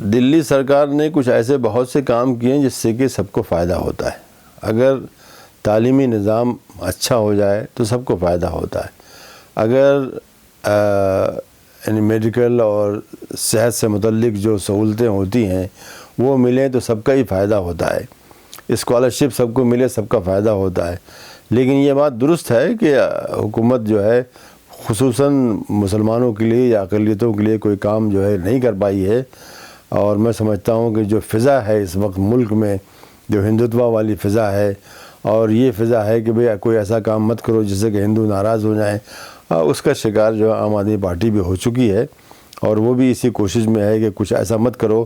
دلی سرکار نے کچھ ایسے بہت سے کام کیے ہیں جس سے کہ سب کو فائدہ ہوتا ہے. اگر تعلیمی نظام اچھا ہو جائے تو سب کو فائدہ ہوتا ہے. اگر یعنی میڈیکل اور صحت سے متعلق جو سہولتیں ہوتی ہیں وہ ملیں تو سب کا ہی فائدہ ہوتا ہے. اسکالرشپ سب کو ملے سب کا فائدہ ہوتا ہے. لیکن یہ بات درست ہے کہ حکومت جو ہے خصوصاً مسلمانوں کے لیے یا اقلیتوں کے لیے کوئی کام جو ہے نہیں کر پائی ہے. اور میں سمجھتا ہوں کہ جو فضا ہے اس وقت ملک میں جو ہندوتوا والی فضا ہے اور یہ فضا ہے کہ بھئی کوئی ایسا کام مت کرو جس سے کہ ہندو ناراض ہو جائیں، اس کا شکار جو ہے عام آدمی پارٹی بھی ہو چکی ہے اور وہ بھی اسی کوشش میں ہے کہ کچھ ایسا مت کرو.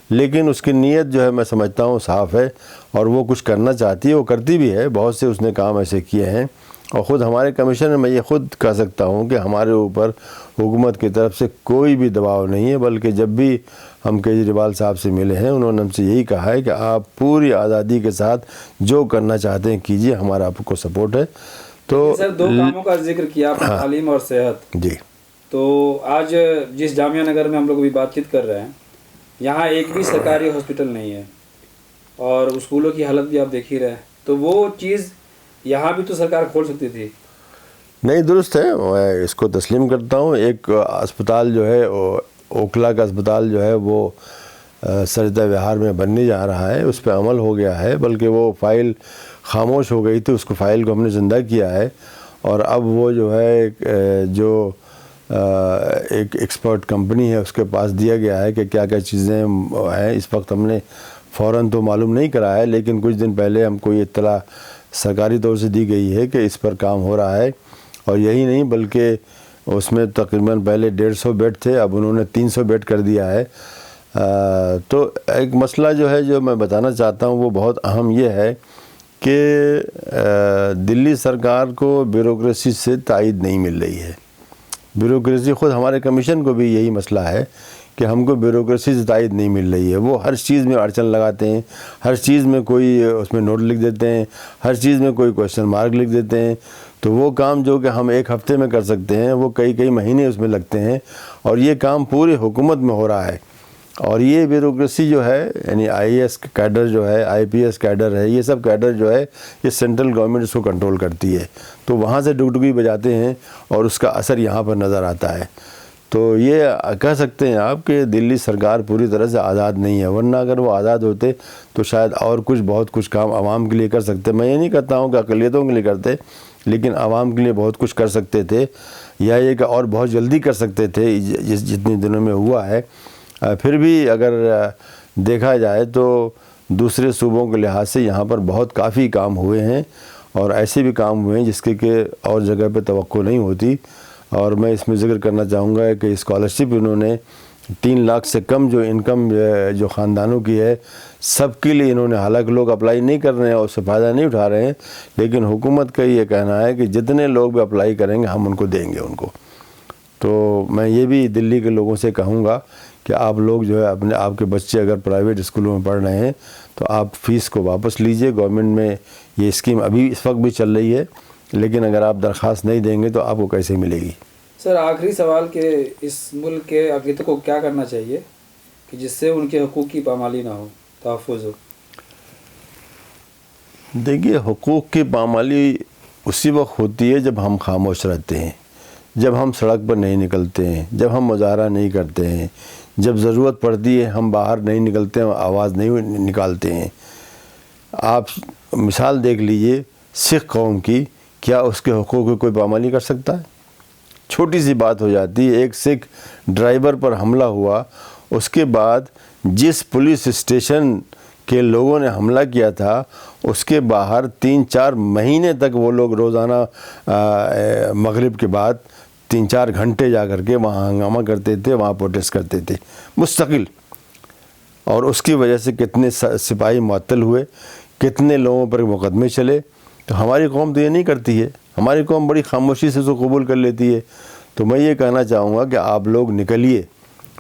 لیکن اس کی نیت جو ہے میں سمجھتا ہوں صاف ہے اور وہ کچھ کرنا چاہتی ہے، وہ کرتی بھی ہے. بہت سے اس نے کام ایسے کیے ہیں اور خود ہمارے کمیشن میں یہ خود کہہ سکتا ہوں کہ ہمارے اوپر حکومت کی طرف سے کوئی بھی دباؤ نہیں ہے، بلکہ جب بھی ہم کیجریوال صاحب سے ملے ہیں انہوں نے ہم سے یہی کہا ہے کہ آپ پوری آزادی کے ساتھ جو کرنا چاہتے ہیں کیجیے، ہمارا آپ کو سپورٹ ہے. تو سر 2 کاموں کا ذکر کیا آپ نے، تعلیم اور صحت. جی. تو آج جس جامعہ نگر میں ہم لوگ بھی بات چیت کر رہے ہیں یہاں ایک بھی سرکاری ہاسپٹل نہیں ہے اور اسکولوں کی حالت بھی آپ دیکھ ہی رہے ہیں. تو وہ چیز یہاں بھی تو سرکار کھول سکتی تھی. نہیں، درست ہے، میں اس کو تسلیم کرتا ہوں. ایک اسپتال جو ہے اوکھلا کا اسپتال جو ہے وہ سرجدہ وہار میں بننے جا رہا ہے، اس پہ عمل ہو گیا ہے، بلکہ وہ فائل خاموش ہو گئی تھی، اس کو فائل کو ہم نے زندہ کیا ہے اور اب وہ جو ہے جو ایک ایکسپرٹ کمپنی ہے اس کے پاس دیا گیا ہے کہ کیا کیا چیزیں ہیں. اس وقت ہم نے فوراً تو معلوم نہیں کرا ہے، لیکن کچھ دن پہلے ہم کو یہ اطلاع سرکاری طور سے دی گئی ہے کہ اس پر کام ہو رہا ہے. اور یہی نہیں بلکہ اس میں تقریباً پہلے 150 بیڈ تھے، اب انہوں نے 300 بیڈ کر دیا ہے. تو ایک مسئلہ جو ہے جو میں بتانا چاہتا ہوں وہ بہت اہم یہ ہے کہ دلی سرکار کو بیوروکریسی سے تائید نہیں مل رہی ہے. بیوروکریسی خود ہمارے کمیشن کو بھی یہی مسئلہ ہے کہ ہم کو بیوروکریسی سے تائید نہیں مل رہی ہے. وہ ہر چیز میں اڑچن لگاتے ہیں، ہر چیز میں کوئی اس میں نوٹ لکھ دیتے ہیں، ہر چیز میں کوئی کوشچن مارک لکھ دیتے ہیں. تو وہ کام جو کہ ہم ایک ہفتے میں کر سکتے ہیں وہ کئی مہینے اس میں لگتے ہیں اور یہ کام پوری حکومت میں ہو رہا ہے. اور یہ بیوروکریسی جو ہے یعنی IAS کیڈر جو ہے، IPS کیڈر ہے، یہ سب کیڈر جو ہے یہ سینٹرل گورنمنٹ اس کو کنٹرول کرتی ہے. تو وہاں سے ڈگڈگی بجاتے ہیں اور اس کا اثر یہاں پر نظر آتا ہے. تو یہ کہہ سکتے ہیں آپ کہ دلی سرکار پوری طرح سے آزاد نہیں ہے، ورنہ اگر وہ آزاد ہوتے تو شاید اور بہت کچھ کام عوام کے لیے کر سکتے. میں یہ نہیں کہتا ہوں کہ اقلیتوں کے لیے کرتے، لیکن عوام کے لیے بہت کچھ کر سکتے تھے، یا یہ کہ اور بہت جلدی کر سکتے تھے جتنے دنوں میں ہوا ہے. پھر بھی اگر دیکھا جائے تو دوسرے صوبوں کے لحاظ سے یہاں پر بہت کافی کام ہوئے ہیں اور ایسے بھی کام ہوئے ہیں جس کے کہ اور جگہ پہ توقع نہیں ہوتی. اور میں اس میں ذکر کرنا چاہوں گا کہ اسکالرشپ انہوں نے 3 لاکھ سے کم جو انکم جو خاندانوں کی ہے سب کے لیے انہوں نے، حالانکہ لوگ اپلائی نہیں کر رہے ہیں اور اس سے فائدہ نہیں اٹھا رہے ہیں، لیکن حکومت کا یہ کہنا ہے کہ جتنے لوگ بھی اپلائی کریں گے ہم ان کو دیں گے ان کو. تو میں یہ بھی دلی کے لوگوں سے کہوں گا کہ آپ لوگ جو ہے آپ کے بچے اگر پرائیویٹ اسکولوں میں پڑھ رہے ہیں تو آپ فیس کو واپس لیجئے. گورنمنٹ میں یہ اسکیم ابھی اس وقت بھی چل رہی ہے، لیکن اگر آپ درخواست نہیں دیں گے تو آپ کو کیسے ملے گی؟ سر آخری سوال کہ اس ملک کے اقلیتوں کو کیا کرنا چاہیے کہ جس سے ان کے حقوق کی پامالی نہ ہو، تحفظ ہو؟ دیکھیے، حقوق کی پامالی اسی وقت ہوتی ہے جب ہم خاموش رہتے ہیں، جب ہم سڑک پر نہیں نکلتے ہیں، جب ہم مظاہرہ نہیں کرتے ہیں، جب ضرورت پڑتی ہے ہم باہر نہیں نکلتے ہیں، آواز نہیں نکالتے ہیں. آپ مثال دیکھ لیجئے سکھ قوم کی، کیا اس کے حقوق کی کوئی پامالی کر سکتا ہے؟ چھوٹی سی بات ہو جاتی ہے. ایک سکھ ڈرائیور پر حملہ ہوا، اس کے بعد جس پولیس اسٹیشن کے لوگوں نے حملہ کیا تھا اس کے باہر 3-4 مہینے تک وہ لوگ روزانہ مغرب کے بعد 3-4 گھنٹے جا کر کے وہاں ہنگامہ کرتے تھے، وہاں پروٹیسٹ کرتے تھے مستقل. اور اس کی وجہ سے کتنے سپاہی معطل ہوئے، کتنے لوگوں پر مقدمے چلے. تو ہماری قوم تو یہ نہیں کرتی ہے، ہماری قوم بڑی خاموشی سے اس کو قبول کر لیتی ہے. تو میں یہ کہنا چاہوں گا کہ آپ لوگ نکلیے.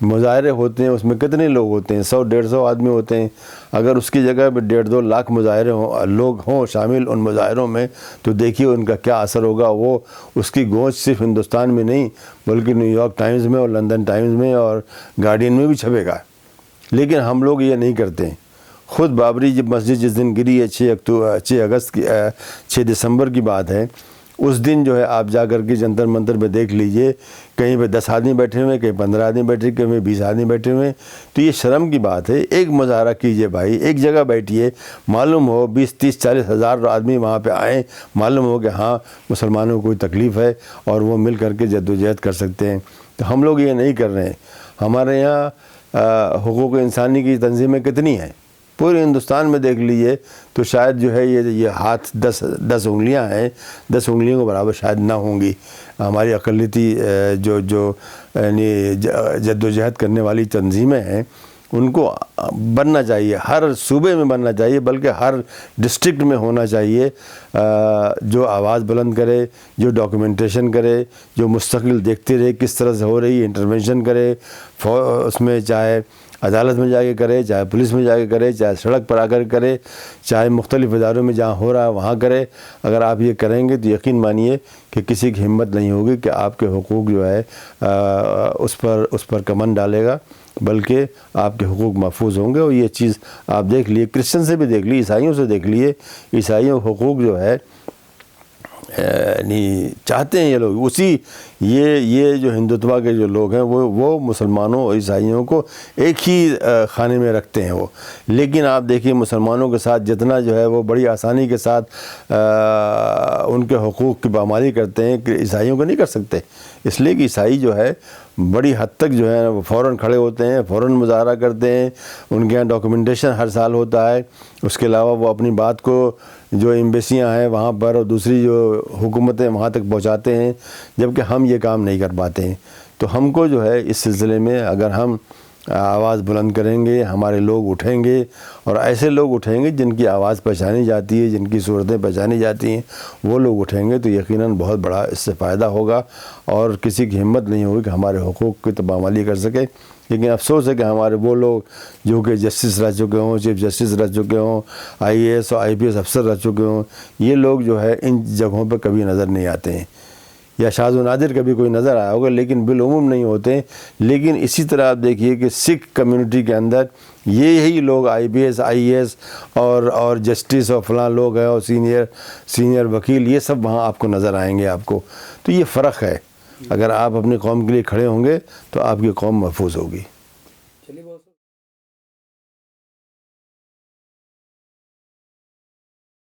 مظاہرے ہوتے ہیں، اس میں کتنے لوگ ہوتے ہیں، 100-150 آدمی ہوتے ہیں. اگر اس کی جگہ پہ 1.5-2 لاکھ مظاہرے لوگ ہوں شامل ان مظاہروں میں تو دیکھیے ان کا کیا اثر ہوگا. وہ اس کی گونج صرف ہندوستان میں نہیں بلکہ نیو یارک ٹائمز میں اور لندن ٹائمز میں اور گارڈین میں بھی چھپے گا. لیکن ہم لوگ یہ نہیں کرتے ہیں. خود بابری جب مسجد جس دن گری ہے 6 اگست کی 6 دسمبر کی بات ہے, اس دن جو ہے آپ جا کر کے جنتر منتر پہ دیکھ لیجئے, کہیں پہ 10 آدمی بیٹھے ہوئے, کہیں 15 آدمی بیٹھے, کہیں 20 آدمی بیٹھے ہوئے. تو یہ شرم کی بات ہے. ایک مظاہرہ کیجئے بھائی, ایک جگہ بیٹھیے, معلوم ہو 20 30 40 ہزار آدمی وہاں پہ آئیں, معلوم ہو کہ ہاں مسلمانوں کو کوئی تکلیف ہے اور وہ مل کر کے جدوجہد کر سکتے ہیں. تو ہم لوگ یہ نہیں کر رہے ہیں. ہمارے یہاں حقوق انسانی کی تنظیمیں کتنی ہیں, پورے ہندوستان میں دیکھ لیجئے تو شاید جو ہے یہ ہاتھ 10 انگلیاں ہیں, 10 انگلیوں کے برابر شاید نہ ہوں گی. ہماری اقلیتی جو یعنی جدوجہد کرنے والی تنظیمیں ہیں, ان کو بننا چاہیے, ہر صوبے میں بننا چاہیے, بلکہ ہر ڈسٹرکٹ میں ہونا چاہیے, جو آواز بلند کرے, جو ڈاکیومنٹیشن کرے, جو مستقل دیکھتے رہے کس طرح سے ہو رہی ہے, انٹرونشن کرے اس میں, چاہے عدالت میں جا کے کرے, چاہے پولیس میں جا کے کرے, چاہے سڑک پر آ کر کرے, چاہے مختلف اداروں میں جہاں ہو رہا ہے وہاں کرے. اگر آپ یہ کریں گے تو یقین مانیے کہ کسی کی ہمت نہیں ہوگی کہ آپ کے حقوق جو ہے اس پر کمن ڈالے گا, بلکہ آپ کے حقوق محفوظ ہوں گے. اور یہ چیز آپ دیکھ لیے, کرسچن سے بھی دیکھ لیے, عیسائیوں سے دیکھ لیے, عیسائیوں کے حقوق جو ہے یعنی چاہتے ہیں یہ لوگ, اسی یہ جو ہندوتوا کے جو لوگ ہیں وہ مسلمانوں اور عیسائیوں کو ایک ہی خانے میں رکھتے ہیں وہ. لیکن آپ دیکھیے مسلمانوں کے ساتھ جتنا جو ہے وہ بڑی آسانی کے ساتھ ان کے حقوق کی پامالی کرتے ہیں کہ عیسائیوں کو نہیں کر سکتے. اس لیے کہ عیسائی جو ہے بڑی حد تک جو ہے وہ فوراً کھڑے ہوتے ہیں, فوراً مظاہرہ کرتے ہیں, ان کے یہاں ڈاکیومنٹیشن ہر سال ہوتا ہے. اس کے علاوہ وہ اپنی بات کو جو ایمبیسیاں ہیں وہاں پر اور دوسری جو حکومتیں وہاں تک پہنچاتے ہیں, جبکہ ہم یہ کام نہیں کر پاتے ہیں. تو ہم کو جو ہے اس سلسلے میں اگر ہم آواز بلند کریں گے, ہمارے لوگ اٹھیں گے, اور ایسے لوگ اٹھیں گے جن کی آواز پہچانی جاتی ہے, جن کی صورتیں پہچانی جاتی ہیں, وہ لوگ اٹھیں گے, تو یقیناً بہت بڑا اس سے فائدہ ہوگا. اور کسی کی ہمت نہیں ہوگی کہ ہمارے حقوق کی پامالی کر سکے. لیکن افسوس ہے کہ ہمارے وہ لوگ جو کہ جسٹس رہ چکے ہوں, چیف جسٹس رہ چکے ہوں, IAS اور IPS افسر رہ چکے ہوں, یہ لوگ جو ہے ان جگہوں پہ کبھی نظر نہیں آتے ہیں. یا شاذ و نادر کبھی کوئی نظر آیا ہوگا, لیکن بالعموم نہیں ہوتے ہیں. لیکن اسی طرح آپ دیکھیے کہ سکھ کمیونٹی کے اندر یہی لوگ IPS IAS اور جسٹس اور فلاں لوگ ہیں, اور سینئر وکیل, یہ سب وہاں آپ کو نظر آئیں گے آپ کو. تو یہ فرق ہے. اگر آپ اپنی قوم کے لیے کھڑے ہوں گے تو آپ کی قوم محفوظ ہوگی.